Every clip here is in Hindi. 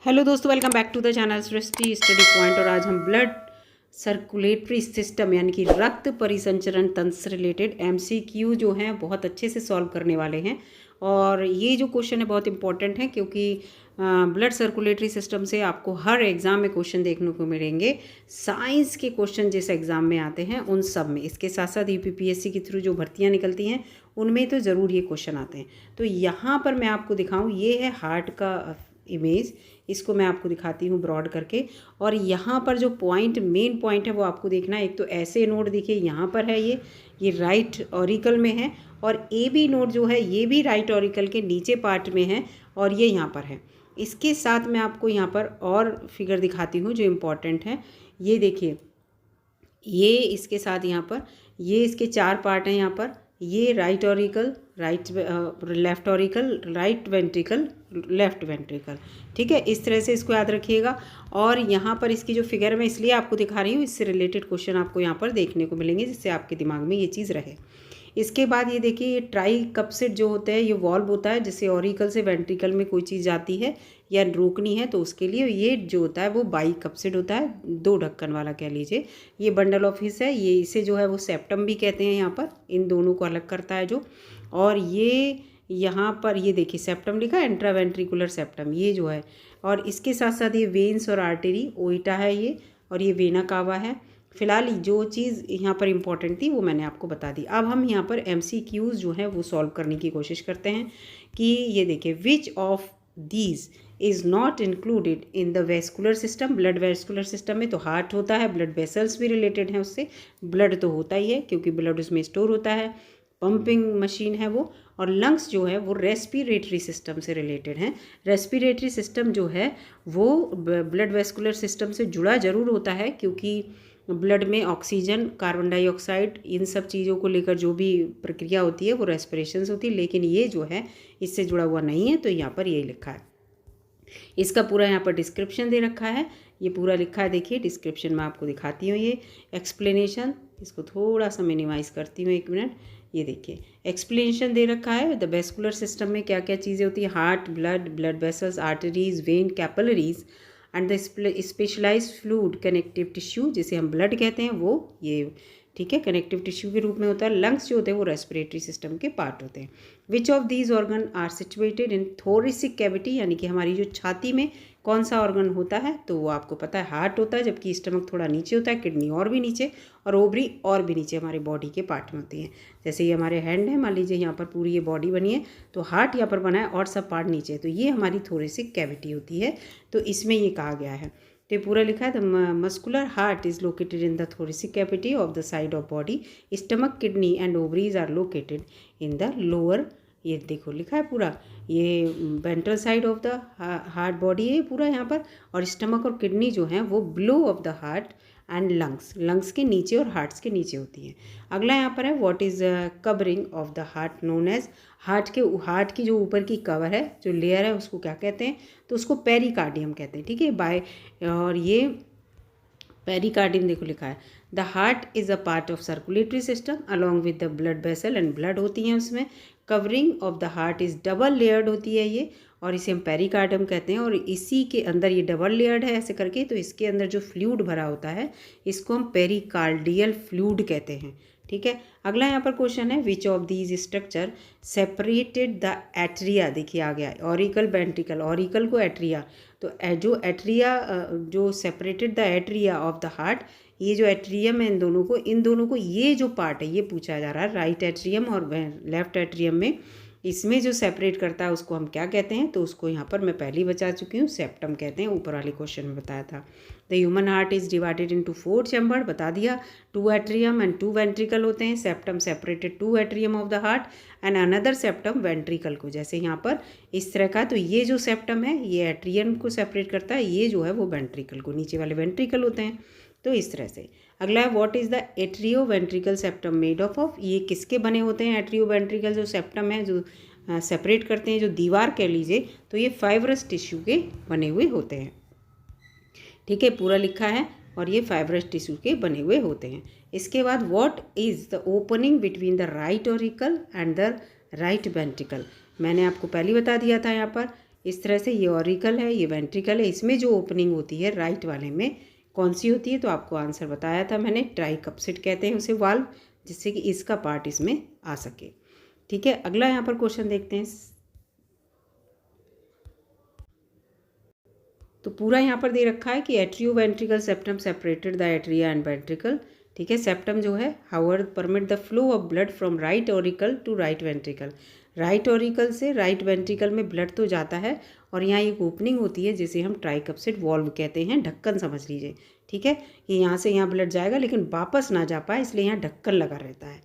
हेलो दोस्तों, welcome back to the channel Srishti study point. और आज हम ब्लड सर्कुलेटरी सिस्टम यानी कि रक्त परिसंचरण तंत्र से रिलेटेड एमसीक्यू जो हैं बहुत अच्छे से सॉल्व करने वाले हैं। और ये जो क्वेश्चन है बहुत इंपॉर्टेंट है क्योंकि ब्लड सर्कुलेटरी सिस्टम से आपको हर एग्ज़ाम में क्वेश्चन देखने को मिलेंगे। साइंस के क्वेश्चन जिस एग्ज़ाम में आते हैं उन सब में, इसके साथ साथ यूपीपीएससी के थ्रू जो भर्तियाँ निकलती हैं उनमें तो ज़रूर ये क्वेश्चन आते हैं। तो यहाँ पर मैं आपको दिखाऊँ, ये है हार्ट का इमेज, इसको मैं आपको दिखाती हूँ ब्रॉड करके। और यहाँ पर जो पॉइंट, मेन पॉइंट है वो आपको देखना है। एक तो ऐसे नोड देखिए यहाँ पर है, ये राइट ऑरिकल में है, और ए बी नोड जो है ये भी राइट ऑरिकल के नीचे पार्ट में है, और ये यहाँ पर है। इसके साथ मैं आपको यहाँ पर और फिगर दिखाती हूँ जो इम्पोर्टेंट है। ये देखिए, ये इसके साथ यहाँ पर ये इसके चार पार्ट हैं। यहाँ पर ये right auricle, left auricle, right ventricle, left ventricle. ठीक है, इस तरह से इसको याद रखिएगा। और यहाँ पर इसकी जो फिगर मैं इसलिए आपको दिखा रही हूँ, इससे रिलेटेड क्वेश्चन आपको यहाँ पर देखने को मिलेंगे जिससे आपके दिमाग में ये चीज़ रहे। इसके बाद ये देखिए, ये ट्राई कपसिट जो होता है ये वॉल्व होता है, जिससे ऑरिकल से वेंट्रिकल में कोई चीज़ जाती है या रोकनी है तो उसके लिए ये जो होता है वो बाई कपसिट होता है, दो ढक्कन वाला कह लीजिए। ये बंडल ऑफ हिस है, ये इसे जो है वो सेप्टम भी कहते हैं। यहाँ पर इन दोनों को अलग करता है जो। और ये यहाँ पर ये देखिए सेप्टम लिखा है, इंट्रावेंट्रिकुलर सेप्टम ये जो है। और इसके साथ साथ ये वेन्स और आर्टरी, ओइटा है ये, और ये वेना कावा है। फिलहाल जो चीज़ यहाँ पर इम्पॉर्टेंट थी वो मैंने आपको बता दी। अब हम यहाँ पर एमसीक्यूज़ जो हैं वो सॉल्व करने की कोशिश करते हैं कि ये देखिए, विच of these is not included in the vascular system. Blood vascular system में तो हार्ट होता है, ब्लड वेसल्स भी रिलेटेड हैं उससे, ब्लड तो होता ही है क्योंकि ब्लड उसमें स्टोर होता है, पंपिंग मशीन है वो। और लंग्स जो है वो रेस्पिरेटरी सिस्टम से रिलेटेड हैं। रेस्पिरेटरी सिस्टम जो है वो ब्लड वेस्कुलर सिस्टम से जुड़ा ज़रूर होता है क्योंकि ब्लड में ऑक्सीजन, कार्बन डाइऑक्साइड, इन सब चीज़ों को लेकर जो भी प्रक्रिया होती है वो रेस्पिरेशन से होती है, लेकिन ये जो है इससे जुड़ा हुआ नहीं है। तो यहाँ पर यही लिखा है। इसका पूरा यहाँ पर डिस्क्रिप्शन दे रखा है, ये पूरा लिखा है। देखिए डिस्क्रिप्शन में आपको दिखाती हूँ ये एक्सप्लेनेशन। इसको थोड़ा सा मिनिमाइज़ करती हूँ, एक मिनट। ये देखिए एक्सप्लेनेशन दे रखा है द वेस्कुलर सिस्टम में क्या क्या चीज़ें होती है। Heart, blood, blood vessels, arteries, vein, capillaries and the specialised fluid connective tissue, जिसे हम ब्लड कहते हैं, वो ये ठीक है कनेक्टिव टिश्यू के रूप में होता है। लंग्स जो होते हैं वो रेस्पिरेटरी सिस्टम के पार्ट होते हैं। Which of these organ are situated in thoracic cavity, यानी कि हमारी जो छाती में कौन सा ऑर्गन होता है, तो वो आपको पता है हार्ट होता है, जबकि स्टमक थोड़ा नीचे होता है, किडनी और भी नीचे, और ओवरी और भी नीचे हमारे बॉडी के पार्ट में होती हैं। जैसे ये हमारे हैंड है, मान लीजिए यहाँ पर पूरी ये बॉडी बनी है, तो हार्ट यहाँ पर बना है और सब पार्ट नीचे है, तो ये हमारी थोरेसिक कैविटी होती है। तो इसमें ये कहा गया है, तो ये पूरा लिखा है, the muscular heart is located in the thoracic cavity of the side of body. Stomach, kidney and ovaries are located in the lower, ये देखो लिखा है पूरा, ये ventral side of the heart body है पूरा यहाँ पर। और स्टमक और किडनी जो हैं वो below of the heart and lungs, lungs के नीचे और हार्ट्स के नीचे होती हैं। अगला यहाँ पर है, what is covering of the heart known as. Heart की जो ऊपर की कवर है, जो लेयर है, उसको क्या कहते हैं, तो उसको पेरिकार्डियम कहते हैं। ठीक है, बाय, और ये पेरिकार्डियम देखो लिखा है, the heart is a part of circulatory system along with the blood vessel and blood होती हैं उसमें। Covering of the heart is double layered होती है ये, और इसे हम पेरिकार्डियम कहते हैं। और इसी के अंदर ये डबल लेयर्ड है ऐसे करके, तो इसके अंदर जो फ्लूइड भरा होता है इसको हम पेरिकार्डियल फ्लूइड कहते हैं। ठीक है, अगला यहाँ पर क्वेश्चन है, which of these structure separated the atria. देखिए आ गया ऑरिकल, वेंट्रिकल, ऑरिकल को एट्रिया, तो जो एट्रिया जो separated the atria of the heart, ये जो एट्रियम है इन दोनों को ये जो पार्ट है ये पूछा जा रहा है, राइट एट्रियम और लेफ्ट एट्रियम में, इसमें जो सेपरेट करता है उसको हम क्या कहते हैं, तो उसको यहाँ पर मैं पहले ही बता चुकी हूँ, सेप्टम कहते हैं, ऊपर वाले क्वेश्चन में बताया था। The human heart is divided into 4 chamber, बता दिया, 2 एट्रियम एंड 2 वेंट्रिकल होते हैं। Septum separated 2 atrium of the heart and another septum ventricle को, जैसे यहाँ पर इस तरह का। तो ये जो सेप्टम है ये एट्रियम को सेपरेट करता है, ये जो है वो वेंट्रिकल को, नीचे वाले वेंट्रिकल होते हैं। तो इस तरह से। अगला है, what is the atrio ventricle septum made of. ये किसके बने होते हैं, एट्रियो वेंट्रिकल जो सेप्टम है, जो सेपरेट करते हैं, जो दीवार कह लीजिए, तो ये फाइब्रस टिश्यू के बने हुए होते हैं। ठीक है, पूरा लिखा है, और ये फाइब्रस टिश्यू के बने हुए होते हैं। इसके बाद, what is the opening between the right auricle and the right ventricle. मैंने आपको पहले बता दिया था यहाँ पर, इस तरह से ये ऑरिकल है, ये वेंट्रिकल है। इसमें जो ओपनिंग होती है राइट वाले में कौन सी होती है, तो आपको आंसर बताया था मैंने, ट्राइकप्सिड कहते हैं उसे वाल्व, जिससे कि इसका पार्ट इसमें आ सके। ठीक है, अगला यहाँ पर क्वेश्चन देखते हैं। तो पूरा यहाँ पर दे रखा है कि atrio ventricle septum separated the atria and ventricle. ठीक है, सेप्टम जो है however permit the flow of blood from right auricle to right ventricle. Right auricle से राइट वेंट्रिकल में ब्लड तो जाता है, और यहाँ एक ओपनिंग होती है जिसे हम ट्राइकप्सिड वॉल्व कहते हैं, ढक्कन समझ लीजिए। ठीक है, ये यहाँ से यहाँ ब्लड जाएगा लेकिन वापस ना जा पाए, इसलिए यहाँ ढक्कन लगा रहता है।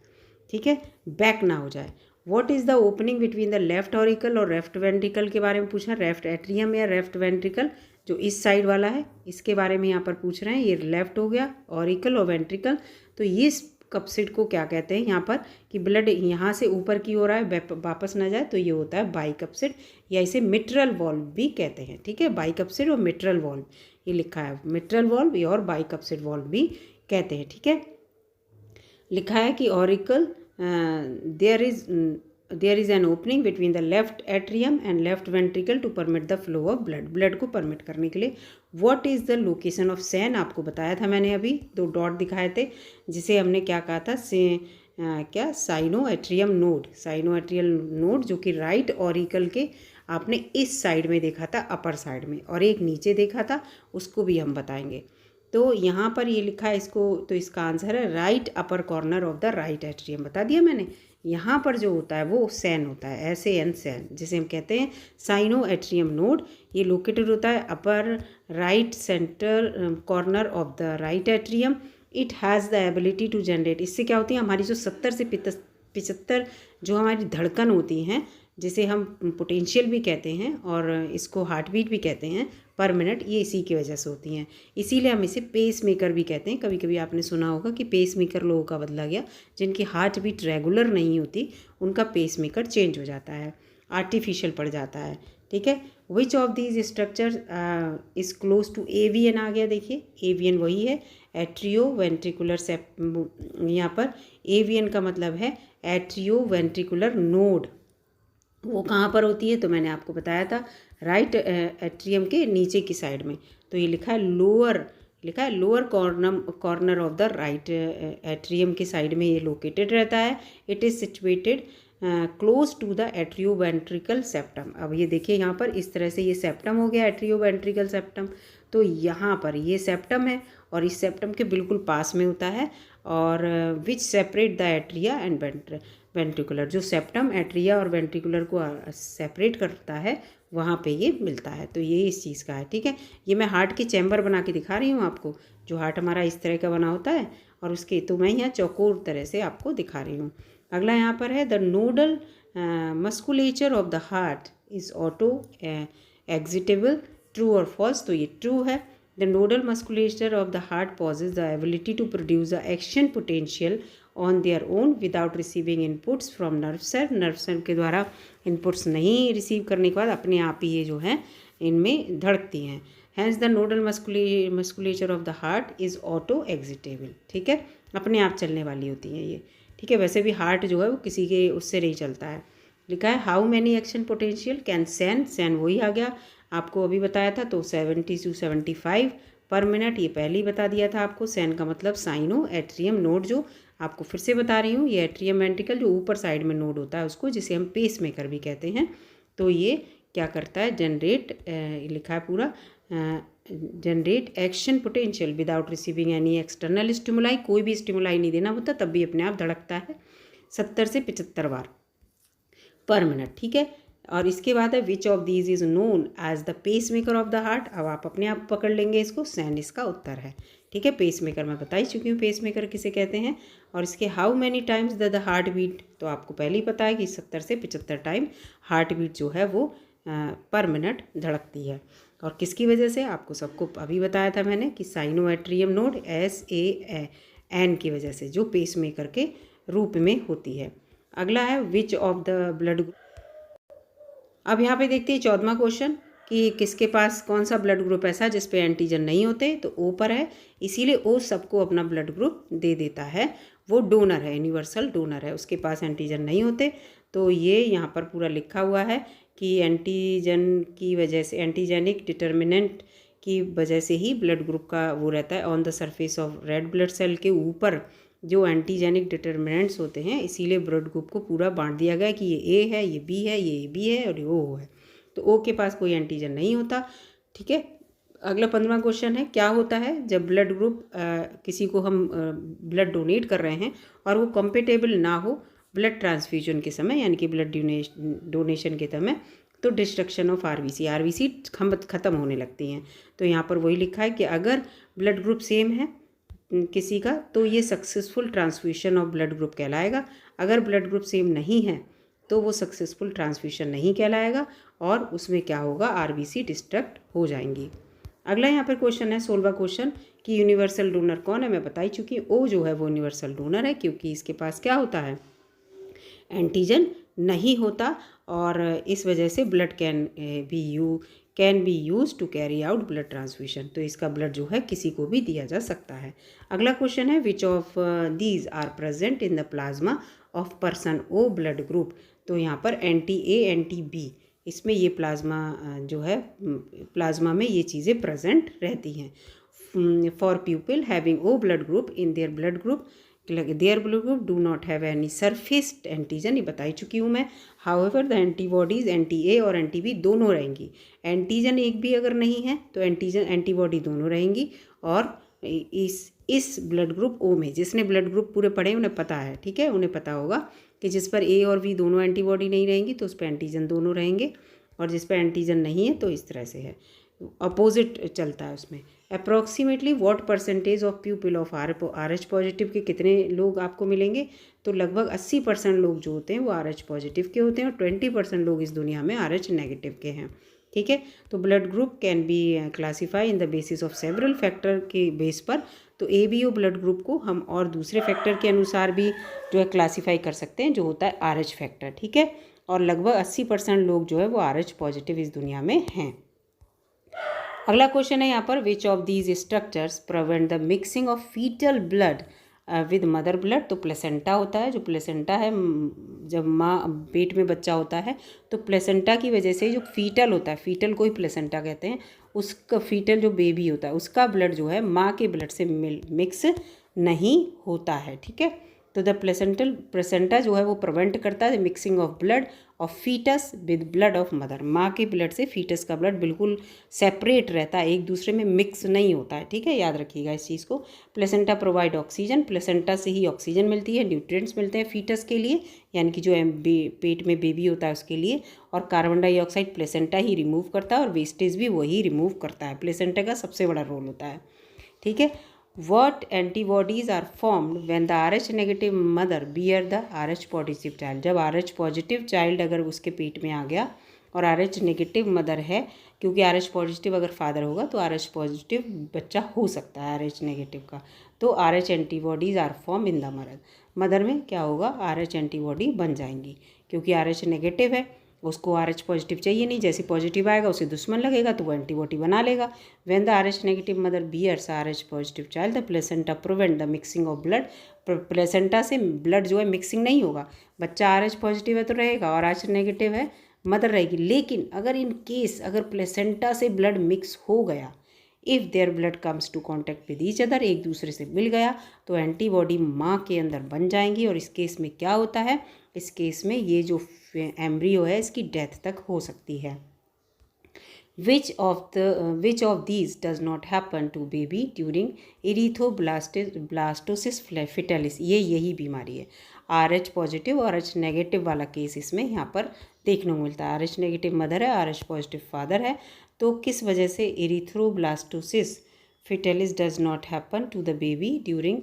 ठीक है, बैक ना हो जाए। What is the opening between the left auricle और लेफ्ट वेंट्रिकल के बारे में पूछा, लेफ्ट एट्रियम या लेफ्ट वेंट्रिकल, जो इस साइड वाला है इसके बारे में यहाँ पर पूछ रहे हैं। ये लेफ्ट हो गया ऑरिकल और वेंट्रिकल। तो ये कप्सिड को क्या कहते हैं यहाँ पर कि ब्लड यहाँ से ऊपर की ओर आए वापस ना जाए, तो ये होता है बाइकप्सिड, या इसे मिट्रल वॉल्व भी कहते हैं। ठीक है, बाइकप्सिड और मिट्रल वॉल्व ये लिखा है, मिट्रल वॉल्व और बाइकप्सिड वॉल्व भी कहते हैं। ठीक है, लिखा है कि auricle there is an opening between the left atrium and left ventricle to permit the flow of blood, blood को परमिट करने के लिए। What is the location of SAN, आपको बताया था मैंने, अभी 2 डॉट दिखाए थे, जिसे हमने क्या कहा था, क्या sino atrium node, sino atrial node, जो कि राइट ऑरिकल के आपने इस साइड में देखा था, अपर साइड में, और एक नीचे देखा था, उसको भी हम बताएंगे। तो यहाँ पर ये लिखा है इसको, तो इसका आंसर है right upper corner of the right atrium, बता दिया मैंने। यहाँ पर जो होता है वो सैन होता है, SAN सैन, जिसे हम कहते हैं साइनो एट्रियम नोड। ये लोकेटेड होता है upper right centre corner of the right atrium. It has the ability to generate, इससे क्या होती है, हमारी जो 70 से 75 जो हमारी धड़कन होती हैं, जिसे हम पोटेंशियल भी कहते हैं और इसको हार्ट बीट भी कहते हैं पर मिनट, ये इसी की वजह से होती हैं। इसीलिए हम इसे पेस मेकर भी कहते हैं। कभी कभी आपने सुना होगा कि पेस मेकर लोगों का बदला गया, जिनकी हार्ट बीट रेगुलर नहीं होती उनका पेस मेकर चेंज हो जाता है, आर्टिफिशियल पड़ जाता है। ठीक है, which of these structure is close to AVN आ गया, देखिए AVN वही है, एट्रियो वेंट्रिकुलर यहाँ पर AVN का मतलब है एट्रियो वेंट्रिकुलर नोड। वो कहाँ पर होती है, तो मैंने आपको बताया था राइट एट्रियम के नीचे की साइड में। तो ये लिखा है lower corner of the right atrium के साइड में ये लोकेटेड रहता है। It is situated close to the atrio ventricle septum. अब ये देखिए यहाँ पर इस तरह से ये सेप्टम हो गया, एट्रियो वेंट्रिकल सेप्टम। तो यहाँ पर ये सेप्टम है और इस सेप्टम के बिल्कुल पास में होता है, और विच separate the atria and ventricular, जो सेप्टम एट्रिया और वेंट्रिकुलर को सेपरेट करता है, वहाँ पे ये मिलता है। तो ये इस चीज़ का है। ठीक है, ये मैं हार्ट के चैम्बर बना के दिखा रही हूँ आपको, जो हार्ट हमारा इस तरह का बना होता है, और उसके तो मैं यहाँ चौकोर तरह से आपको दिखा रही हूँ। अगला यहाँ पर है the nodal musculature of the heart is auto excitable, true और फॉल्स। तो ये ट्रू है। The nodal musculature of the heart possesses the ability to produce the action potential on their own without receiving inputs from nerve cell, nerve cell के द्वारा इनपुट्स नहीं रिसीव करने के बाद अपने आप ही ये जो है इनमें धड़कती हैं। Hence the nodal musculature of the heart is auto excitable. ठीक है, अपने आप चलने वाली होती हैं ये। ठीक है, वैसे भी हार्ट जो है वो किसी के उससे नहीं चलता है। लिखा है how many action potential can SAN वही आ गया, आपको अभी बताया था, तो 70 to 75 पर मिनट, ये पहले ही बता दिया था आपको। सैन का मतलब साइनो एट्रियम नोड, जो आपको फिर से बता रही हूँ, ये एट्रियम वेंट्रिकल जो ऊपर साइड में नोड होता है उसको, जिसे हम पेस मेकर भी कहते हैं। तो ये क्या करता है, जनरेट, लिखा है पूरा, generate action potential without receiving any external stimuli, कोई भी स्टिमुलाई नहीं देना होता, तब भी अपने आप धड़कता है 70 से 75 बार पर मिनट। ठीक है, और इसके बाद है which of these is known as the pacemaker of the heart. अब आप अपने आप पकड़ लेंगे इसको, सैन इसका उत्तर है। ठीक है, पेस मेकर मैं बता ही चुकी हूँ पेस मेकर किसे कहते हैं। और इसके how many times the heart beat, तो आपको पहले ही पता है कि 70 से 75 टाइम हार्ट बीट जो है वो पर मिनट धड़कती है। और किसकी वजह से, आपको सबको अभी बताया था मैंने कि साइनो एट्रियम नोड SAN की वजह से, जो पेस मेकर के रूप में होती है। अगला है विच ऑफ द ब्लड। अब यहाँ पे देखते हैं 14वां क्वेश्चन कि किसके पास कौन सा ब्लड ग्रुप ऐसा जिस पे एंटीजन नहीं होते, तो O पर है, इसीलिए O सबको अपना ब्लड ग्रुप दे देता है। वो डोनर है, यूनिवर्सल डोनर है, उसके पास एंटीजन नहीं होते। तो ये यहाँ पर पूरा लिखा हुआ है कि एंटीजन की वजह से, एंटीजेनिक डिटर्मिनेंट की वजह से ही ब्लड ग्रुप का वो रहता है। On the surface of red blood cell के ऊपर जो एंटीजेनिक डिटर्मिनेंट्स होते हैं, इसीलिए ब्लड ग्रुप को पूरा बांट दिया गया कि ये ए है, ये बी है, ये बी है और ये ओ है। तो ओ के पास कोई एंटीजन नहीं होता। ठीक है। अगला 15वां क्वेश्चन है, क्या होता है जब ब्लड ग्रुप किसी को हम ब्लड डोनेट कर रहे हैं और वो कंपेटेबल ना हो ब्लड ट्रांसफ्यूजन के समय, यानी कि ब्लड डोनेशन के समय, तो डिस्ट्रक्शन ऑफ आरबीसी ख़त्म होने लगती हैं। तो यहाँ पर वही लिखा है कि अगर ब्लड ग्रुप सेम है किसी का तो ये successful transfusion of blood group कहलाएगा। अगर ब्लड ग्रुप सेम नहीं है तो वो सक्सेसफुल ट्रांसफ्यूशन नहीं कहलाएगा और उसमें क्या होगा, आरबीसी डिस्ट्रक्ट हो जाएंगी। अगला यहाँ पर क्वेश्चन है 16वां क्वेश्चन कि यूनिवर्सल डोनर कौन है। मैं बताई चुकी हूँ, ओ जो है वो यूनिवर्सल डोनर है, क्योंकि इसके पास क्या होता है, एंटीजन नहीं होता और इस वजह से blood can be use to carry out blood transfusion. तो इसका ब्लड जो है किसी को भी दिया जा सकता है। अगला क्वेश्चन है which of these are present in the plasma of person O blood group. तो यहाँ पर एंटी ए एंटी बी, इसमें ये प्लाज्मा जो है प्लाज्मा में ये चीज़ें प्रेजेंट रहती हैं। For people having O blood group in their blood group do not have any surfaced antigen, ये बताई चुकी हूँ मैं। However the antibodies anti A और एंटी बी दोनों रहेंगी। एंटीजन एक भी अगर नहीं है तो एंटीबॉडी दोनों रहेंगी। और इस ब्लड ग्रुप ओ में, जिसने ब्लड ग्रुप पूरे पढ़े उन्हें पता है, ठीक है, उन्हें पता होगा कि जिस पर ए और बी दोनों एंटीबॉडी नहीं रहेंगी तो उस पर एंटीजन दोनों रहेंगे, और जिस पर एंटीजन नहीं है तो इस तरह से है, अपोजिट चलता है उसमें। Approximately what percentage of people of R H positive के कितने लोग आपको मिलेंगे, तो लगभग 80% लोग जो होते हैं वो आर एच पॉजिटिव के होते हैं और 20% लोग इस दुनिया में आर एच नेगेटिव के हैं। ठीक है। तो blood group can be classify in the basis of several factor के बेस पर। तो A B O blood group को हम और दूसरे फैक्टर के अनुसार भी जो है क्लासीफाई कर सकते हैं, जो होता है आर एच फैक्टर। ठीक है। और लगभग 80% लोग जो है वो आर एच पॉजिटिव इस दुनिया में हैं। अगला क्वेश्चन है यहाँ पर which of these structures prevent the mixing of foetal blood with mother blood. तो प्लेसेंटा होता है, जो प्लेसेंटा है, जब माँ पेट में बच्चा होता है तो प्लेसेंटा की वजह से जो फीटल होता है, फीटल को ही प्लेसेंटा कहते हैं, उसका फीटल जो बेबी होता है उसका ब्लड जो है माँ के ब्लड से मिक्स नहीं होता है। ठीक है। तो द प्लेसेंटा जो है वो प्रिवेंट करता है mixing of blood of foetus with blood of mother. माँ के ब्लड से फीटस का ब्लड बिल्कुल सेपरेट रहता है, एक दूसरे में मिक्स नहीं होता है। ठीक है, याद रखिएगा इस चीज़ को। प्लेसेंटा प्रोवाइड ऑक्सीजन, प्लेसेंटा से ही ऑक्सीजन मिलती है, न्यूट्रिएंट्स मिलते हैं फीटस के लिए, यानी कि जो पेट में बेबी होता है उसके लिए, और कार्बन डाइऑक्साइड प्लेसेंटा ही रिमूव करता है और वेस्टेज भी वही रिमूव करता है। प्लेसेंटा का सबसे बड़ा रोल होता है। ठीक है। What antibodies are formed when the RH negative mother bear the RH positive child। जब RH पॉजिटिव चाइल्ड अगर उसके पेट में आ गया और RH नेगेटिव मदर है, क्योंकि RH पॉजिटिव अगर फादर होगा तो RH पॉजिटिव बच्चा हो सकता है RH नेगेटिव का, तो RH antibodies are form in the mother में क्या होगा, RH एंटीबॉडी बन जाएंगी। क्योंकि RH नेगेटिव है, उसको RH पॉजिटिव चाहिए नहीं, जैसे पॉजिटिव आएगा उसे दुश्मन लगेगा तो वो एंटीबॉडी बना लेगा। When the RH negative mother bears RH positive child the placenta prevent the mixing of blood. Placenta से ब्लड जो है मिक्सिंग नहीं होगा, बच्चा RH पॉजिटिव है तो रहेगा और RH नेगेटिव है मदर रहेगी। लेकिन अगर इन केस अगर प्लेसेंटा से ब्लड मिक्स हो गया, if there blood comes to contact with each other, एक दूसरे से मिल गया, तो एंटीबॉडी माँ के अंदर बन जाएंगी। और इस केस में क्या होता है, इस केस में ये जो एम्ब्रियो है इसकी डेथ तक हो सकती है। Which of these does not happen to baby during erythroblastosis fetalis. ये यही बीमारी है, RH पॉजिटिव और RH नेगेटिव वाला केस इसमें यहाँ पर देखने को मिलता है। RH नेगेटिव मदर है, RH पॉजिटिव फादर है, तो किस वजह से erythroblastosis fetalis does not happen to the baby during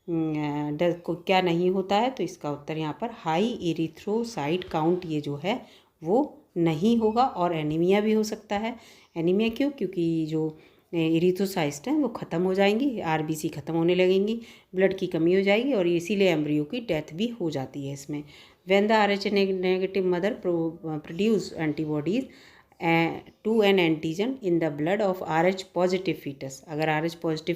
को क्या नहीं होता है, तो इसका उत्तर यहाँ पर हाई इरिथ्रोसाइट काउंट ये जो है वो नहीं होगा। और एनीमिया भी हो सकता है। एनीमिया क्यों, क्योंकि जो इरिथ्रोसाइट्स हैं वो ख़त्म हो जाएंगी, RBC ख़त्म होने लगेंगी, ब्लड की कमी हो जाएगी और इसीलिए एम्ब्रियो की डेथ भी हो जाती है इसमें। When the RH negative mother produce antibodies to an antigen in the blood of RH positive foetus. अगर RH पॉजिटिव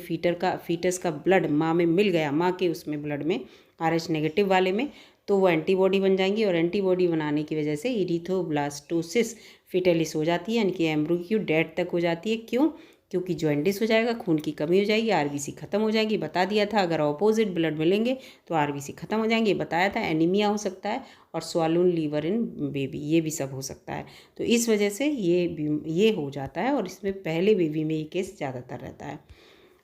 फीटस का ब्लड माँ में मिल गया, माँ के उसमें ब्लड में RH नेगेटिव वाले में, तो वो एंटीबॉडी बन जाएंगी और एंटीबॉडी बनाने की वजह से इरिथ्रोब्लास्टोसिस फिटेलिस हो जाती है, यानी कि एम्ब्रियो की डेथ तक हो जाती है। क्यों? क्योंकि जॉइंडिस हो जाएगा, खून की कमी हो जाएगी, आरबीसी खत्म हो जाएगी। बता दिया था अगर ऑपोजिट ब्लड मिलेंगे तो आरबीसी खत्म हो जाएंगे, बताया था। एनीमिया हो सकता है और स्वॉलन लीवर इन बेबी, ये भी सब हो सकता है। तो इस वजह से ये हो जाता है और इसमें पहले बेबी में ये केस ज़्यादातर रहता है।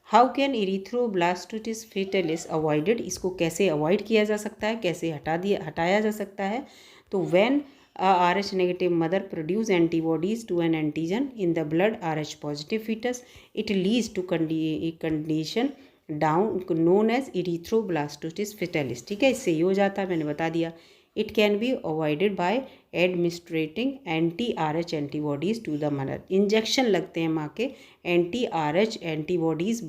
How can erythroblastosis fetalis avoided, इसको कैसे अवॉइड किया जा सकता है, कैसे हटाया जा सकता है? तो when RH negative mother produce antibodies to an antigen in the blood RH positive fetus, it leads to condition down known as erythroblastosis fetalis। ठीक है, इससे ये हो जाता है, मैंने बता दिया। It can be avoided by administrating anti-RH antibodies to the mother. Injection लगते हैं माँ के, anti-RH एंटीबॉडीज़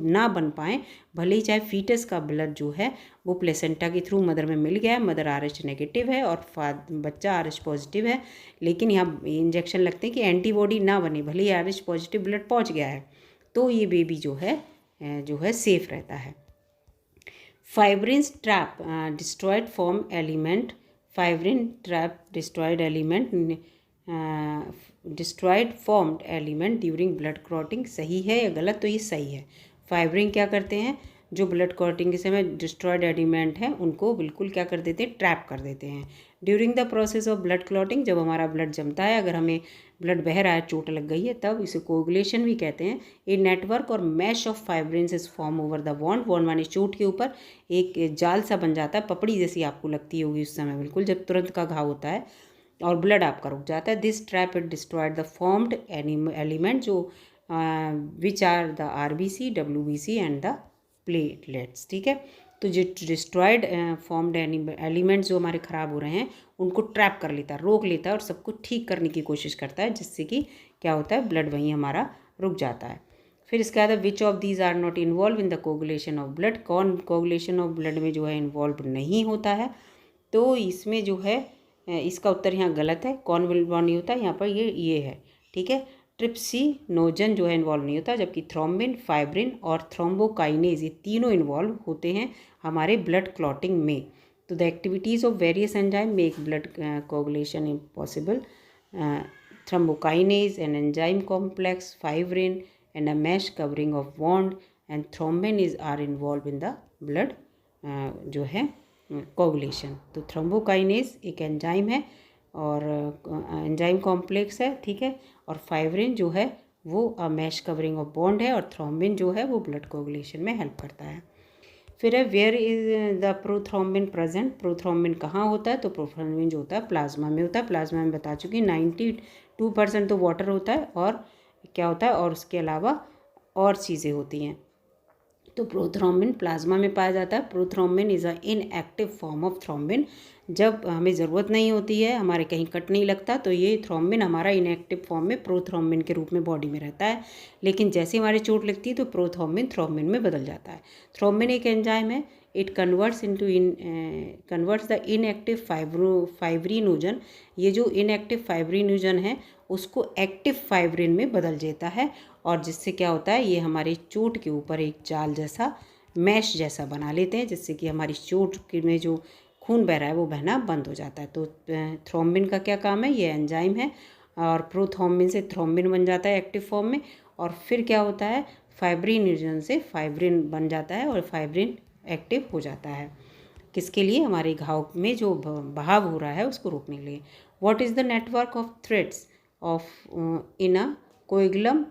ना बन पाएँ, भले ही चाहे फीटस का ब्लड जो है वो प्लेसेंटा के थ्रू मदर में मिल गया है, मदर RH नेगेटिव है और बच्चा RH पॉजिटिव है, लेकिन यहाँ इंजेक्शन लगते हैं कि एंटीबॉडी ना बने, भले ही RH पॉजिटिव ब्लड पहुँच गया है, तो ये बेबी जो है सेफ रहता है। Fibrin trap destroyed form element, fibrin trap destroyed formed element during blood clotting। सही है या गलत? तो ये सही है। फाइब्रिन क्या करते हैं, जो ब्लड क्लॉटिंग के समय डिस्ट्रॉयड एलिमेंट हैं उनको बिल्कुल क्या कर देते हैं, ट्रैप कर देते हैं। During the process of blood clotting, जब हमारा ब्लड जमता है, अगर हमें ब्लड बह रहा है, चोट लग गई है, तब इसे कोगुलेशन भी कहते हैं। ए नेटवर्क और mesh of fibrins is form over the wound, wound मानी चोट के ऊपर एक जाल सा बन जाता है, पपड़ी जैसी आपको लगती होगी उस समय, बिल्कुल जब तुरंत का घाव होता है और ब्लड आपका रुक जाता है। This trap it destroyed the formed element, जो which are the RBC, WBC and the platelets. ठीक है, तो जो डिस्ट्रॉयड फॉर्म्ड एलिमेंट्स जो हमारे ख़राब हो रहे हैं उनको ट्रैप कर लेता है, रोक लेता है और सबको ठीक करने की कोशिश करता है, जिससे कि क्या होता है, ब्लड वहीं हमारा रुक जाता है। फिर इसके बाद which of these are not involve in the coagulation of blood, कौन कोगुलेशन ऑफ ब्लड में जो है इन्वॉल्व नहीं होता है? तो इसमें जो है इसका उत्तर यहाँ गलत है, कौन इन्वॉल्व नहीं होता, यहाँ पर ये है। ठीक है, ट्रिप्सिनोजन जो है इन्वॉल्व नहीं होता, जबकि थ्रोम्बिन, फाइब्रिन और थ्रोम्बोकाइनेज ये तीनों इन्वॉल्व होते हैं हमारे ब्लड क्लॉटिंग में। तो the activities of various enzyme make blood coagulation impossible. Thrombokinase an enzyme complex, fibrin and a mesh covering of wound and thrombin is are involve in the blood जो है कोगुलेशन। तो थ्रोम्बोकाइनेज एक एंजाइम है और एंजाइम कॉम्प्लेक्स है, ठीक है, और फाइब्रिन जो है वो मैश कवरिंग ऑफ बॉन्ड है और थ्रोम्बिन जो है वो ब्लड कोगुलेशन में हेल्प करता है। फिर है where is the prothrombin present, prothrombin कहाँ होता है? तो प्रोथ्रोम्बिन जो होता है प्लाज्मा में होता है। प्लाज्मा में बता चुकी 92% तो वाटर होता है और क्या होता है, और उसके अलावा और चीज़ें होती हैं। तो प्रोथ्रोम्बिन प्लाज्मा में पाया जाता है। Prothrombin is a inactive form of thrombin, जब हमें ज़रूरत नहीं होती है, हमारे कहीं कट नहीं लगता, तो ये थ्रोम्बिन हमारा इनएक्टिव फॉर्म में प्रोथ्रोम्बिन के रूप में बॉडी में रहता है। लेकिन जैसे हमारे चोट लगती है तो प्रोथ्रोम्बिन थ्रोम्बिन में बदल जाता है। थ्रोम्बिन एक एंजाइम है, it converts the inactive fibrinogen, ये जो इनएक्टिव फाइब्रिनोजन है उसको एक्टिव फाइब्रिन में बदल देता है, और जिससे क्या होता है, ये हमारी चोट के ऊपर एक जाल जैसा, मैश जैसा बना लेते हैं, जिससे कि हमारी चोट में जो खून बह रहा है वो बहना बंद हो जाता है। तो थ्रोम्बिन का क्या काम है, ये एंजाइम है, और प्रोथ्रोम्बिन से थ्रोम्बिन बन जाता है एक्टिव फॉर्म में, और फिर क्या होता है, फाइब्रिनोजन से फाइब्रिन बन जाता है और फाइब्रिन एक्टिव हो जाता है। किसके लिए? हमारे घाव में जो बहाव हो रहा है उसको रोकने के लिए। What is the network of threads of in a coagulum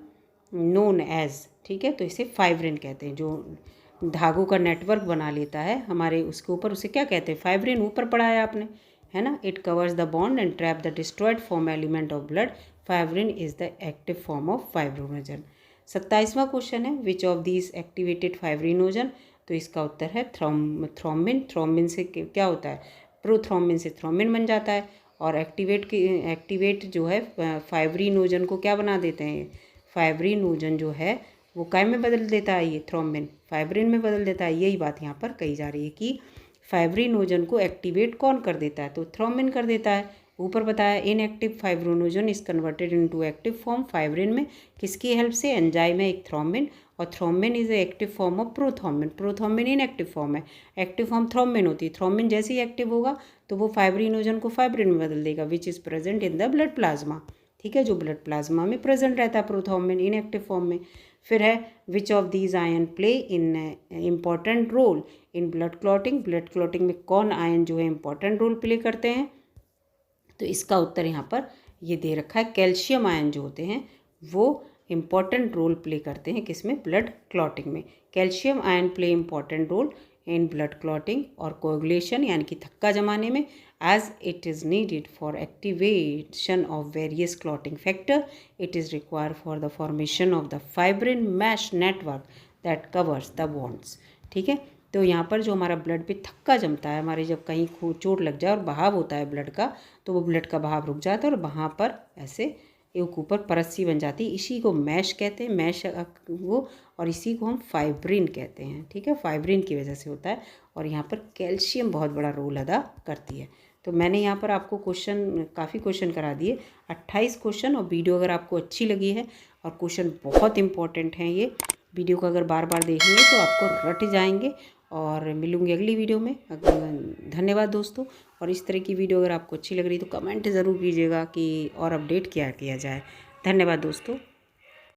known as, ठीक है, तो इसे फाइब्रिन कहते हैं। जो धागों का नेटवर्क बना लेता है हमारे उसके ऊपर, उसे क्या कहते हैं? फाइब्रिन। ऊपर पढ़ा है आपने, है ना। It covers the bond and trap the destroyed form element of blood. Fibrin is the active form of fibrinogen. 27वां क्वेश्चन है, which of these activated fibrinogen, तो इसका उत्तर है थ्रोम्बिन। थ्रोम्बिन से क्या होता है, प्रोथ्रोम्बिन से थ्रोम्बिन बन जाता है, और एक्टिवेट जो है फाइब्रिनोजन को क्या बना देते हैं, फाइब्रिनोजन जो है वो काय में बदल देता है, ये थ्रोम्बिन फाइब्रिन में बदल देता है। यही बात यहाँ पर कही जा रही है कि फाइब्रिनोजन को एक्टिवेट कौन कर देता है, तो थ्रोम्बिन कर देता है। ऊपर बताया inactive fibrinogen is converted into active form fibrin में, किसकी हेल्प से? एंजाइम है एक थ्रोम्बिन, और thrombin is a active form of prothrombin. Prothrombin inactive form है, एक्टिव फॉर्म थ्रोम्बिन होती है। थ्रोम्बिन जैसे ही एक्टिव होगा तो वो फाइब्रिनोजन को फाइब्रिन में बदल देगा, which is present in the blood plasma. ठीक है, जो ब्लड प्लाज्मा में प्रेजेंट रहता है प्रोथ्रोम्बिन इनएक्टिव फॉर्म में। फिर है which of these ion play in important role in blood clotting. Blood clotting में कौन आयन जो है इंपॉर्टेंट रोल प्ले करते हैं? तो इसका उत्तर यहाँ पर ये दे रखा है, कैल्शियम आयन जो होते हैं वो इम्पॉर्टेंट रोल प्ले करते हैं किसमें? ब्लड क्लॉटिंग में। Calcium ion play important role in blood clotting और कोएगुलेशन यानी कि थक्का जमाने में, as it is needed for activation of various clotting factor, it is require for the formation of the fibrin mesh network that covers the bonds. ठीक है, तो यहाँ पर जो हमारा ब्लड पे थक्का जमता है, हमारे जब कहीं चोट लग जाए और बहाव होता है ब्लड का, तो वो ब्लड का बहाव रुक जाता है और वहाँ पर ऐसे एक ऊपर परत सी बन जाती है, इसी को मैश कहते हैं, मैश वो, और इसी को हम फाइब्रिन कहते हैं। ठीक है, फाइब्रिन की वजह से होता है, और यहाँ पर कैल्शियम बहुत बड़ा रोल अदा करती है। तो मैंने यहाँ पर आपको काफ़ी क्वेश्चन करा दिए, 28 क्वेश्चन, और वीडियो अगर आपको अच्छी लगी है और क्वेश्चन बहुत इंपॉर्टेंट हैं, ये वीडियो को अगर बार बार देखेंगे तो आपको रट जाएंगे। और मिलूंगी अगली वीडियो में। धन्यवाद दोस्तों। और इस तरह की वीडियो अगर आपको अच्छी लग रही तो कमेंट ज़रूर कीजिएगा कि और अपडेट क्या किया जाए। धन्यवाद दोस्तों।